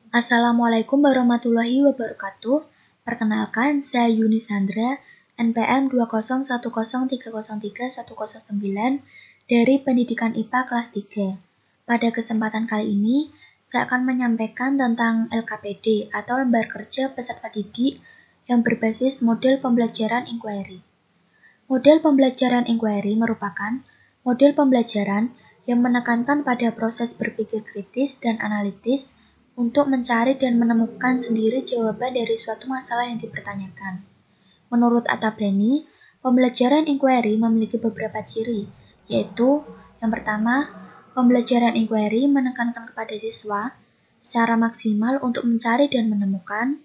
Assalamualaikum warahmatullahi wabarakatuh. Perkenalkan, saya Yuni Sandra, NPM 20103031109 dari Pendidikan IPA kelas 3. Pada kesempatan kali ini, saya akan menyampaikan tentang LKPD atau Lembar Kerja Peserta Didik yang berbasis model pembelajaran inquiry. Model pembelajaran inquiry merupakan model pembelajaran yang menekankan pada proses berpikir kritis dan analitis untuk mencari dan menemukan sendiri jawaban dari suatu masalah yang dipertanyakan. Menurut Atabani, pembelajaran inquiry memiliki beberapa ciri, yaitu yang pertama, pembelajaran inquiry menekankan kepada siswa secara maksimal untuk mencari dan menemukan.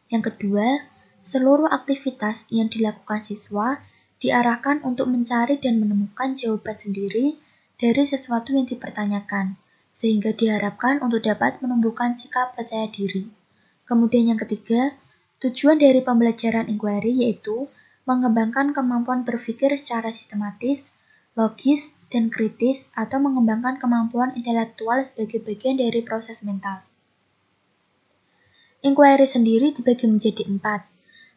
Yang kedua, seluruh aktivitas yang dilakukan siswa diarahkan untuk mencari dan menemukan jawaban sendiri dari sesuatu yang dipertanyakan, sehingga diharapkan untuk dapat menumbuhkan sikap percaya diri. Kemudian yang ketiga, tujuan dari pembelajaran inquiry yaitu mengembangkan kemampuan berpikir secara sistematis, logis, dan kritis atau mengembangkan kemampuan intelektual sebagai bagian dari proses mental. Inquiry sendiri dibagi menjadi 4,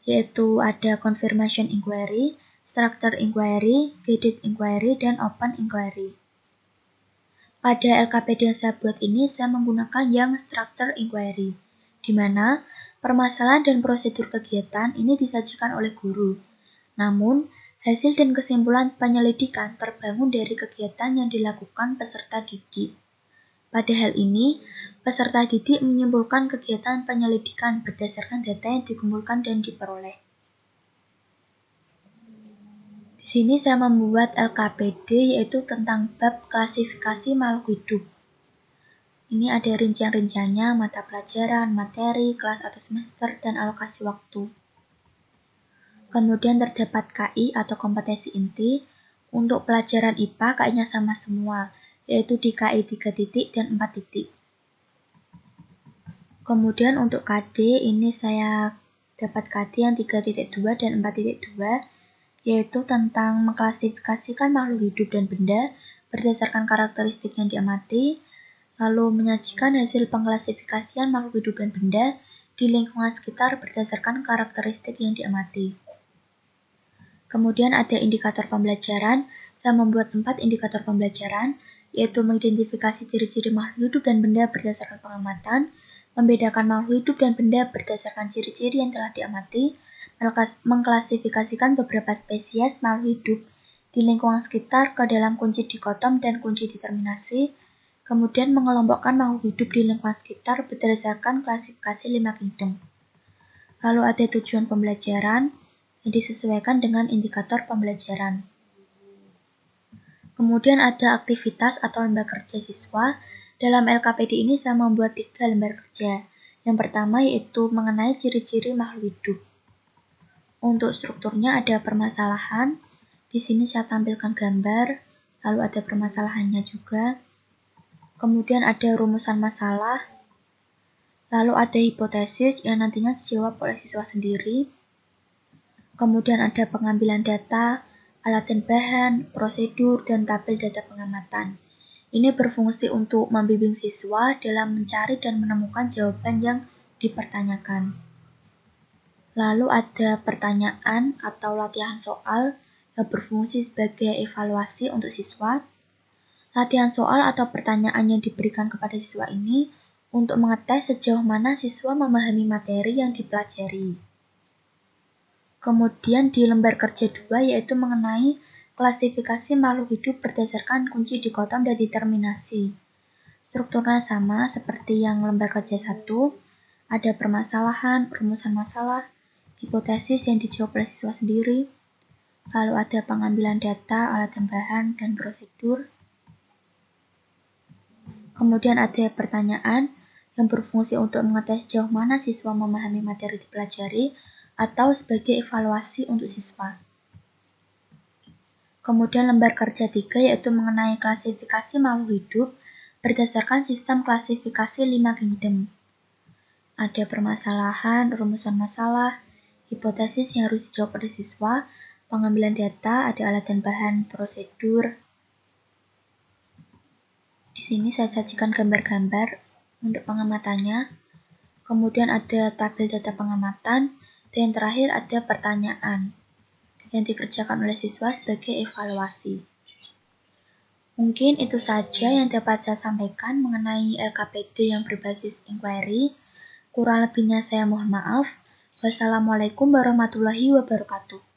yaitu ada confirmation inquiry, structure inquiry, guided inquiry, dan open inquiry. Pada LKPD yang saya buat ini, saya menggunakan yang structure inquiry, di mana permasalahan dan prosedur kegiatan ini disajikan oleh guru. Namun, hasil dan kesimpulan penyelidikan terbangun dari kegiatan yang dilakukan peserta didik. Pada hal ini, peserta didik menyimpulkan kegiatan penyelidikan berdasarkan data yang dikumpulkan dan diperoleh. Di sini saya membuat LKPD yaitu tentang bab klasifikasi makhluk hidup. Ini ada rincian-rinciannya, mata pelajaran, materi, kelas atau semester, dan alokasi waktu. Kemudian terdapat KI atau kompetensi inti. Untuk pelajaran IPA, KI-nya sama semua, yaitu di KI 3 titik dan 4 titik. Kemudian untuk KD, ini saya dapat KD yang 3.2 dan 4.2, yaitu tentang mengklasifikasikan makhluk hidup dan benda berdasarkan karakteristik yang diamati, lalu menyajikan hasil pengklasifikasian makhluk hidup dan benda di lingkungan sekitar berdasarkan karakteristik yang diamati. Kemudian ada indikator pembelajaran, saya membuat 4 indikator pembelajaran, yaitu mengidentifikasi ciri-ciri makhluk hidup dan benda berdasarkan pengamatan, membedakan makhluk hidup dan benda berdasarkan ciri-ciri yang telah diamati, mengklasifikasikan beberapa spesies makhluk hidup di lingkungan sekitar ke dalam kunci dikotom dan kunci determinasi, kemudian mengelompokkan makhluk hidup di lingkungan sekitar berdasarkan klasifikasi 5 kingdom. Lalu ada tujuan pembelajaran yang disesuaikan dengan indikator pembelajaran. Kemudian ada aktivitas atau lembar kerja siswa. Dalam LKPD ini saya membuat 3 lembar kerja. Yang pertama yaitu mengenai ciri-ciri makhluk hidup. Untuk strukturnya ada permasalahan. Di sini saya tampilkan gambar, lalu ada permasalahannya juga. Kemudian ada rumusan masalah. Lalu ada hipotesis yang nantinya dijawab oleh siswa sendiri. Kemudian ada pengambilan data, alat dan bahan, prosedur, dan tabel data pengamatan. Ini berfungsi untuk membimbing siswa dalam mencari dan menemukan jawaban yang dipertanyakan. Lalu ada pertanyaan atau latihan soal yang berfungsi sebagai evaluasi untuk siswa. Latihan soal atau pertanyaan yang diberikan kepada siswa ini untuk mengetes sejauh mana siswa memahami materi yang dipelajari. Kemudian di lembar kerja 2 yaitu mengenai klasifikasi makhluk hidup berdasarkan kunci dikotom dan determinasi. Strukturnya sama seperti yang lembar kerja 1, ada permasalahan, rumusan masalah, hipotesis yang dijawab oleh siswa sendiri, lalu ada pengambilan data, alat dan bahan, dan prosedur. Kemudian ada pertanyaan yang berfungsi untuk mengetes sejauh mana siswa memahami materi dipelajari, atau sebagai evaluasi untuk siswa. Kemudian lembar kerja 3 yaitu mengenai klasifikasi makhluk hidup berdasarkan sistem klasifikasi 5 kingdom. Ada permasalahan, rumusan masalah, hipotesis yang harus dijawab oleh siswa, pengambilan data, ada alat dan bahan, prosedur. Di sini saya sajikan gambar-gambar untuk pengamatannya. kemudian ada tabel data pengamatan, dan terakhir ada pertanyaan yang dikerjakan oleh siswa sebagai evaluasi. Mungkin itu saja yang dapat saya sampaikan mengenai LKPD yang berbasis inquiry. Kurang lebihnya saya mohon maaf. Wassalamualaikum warahmatullahi wabarakatuh.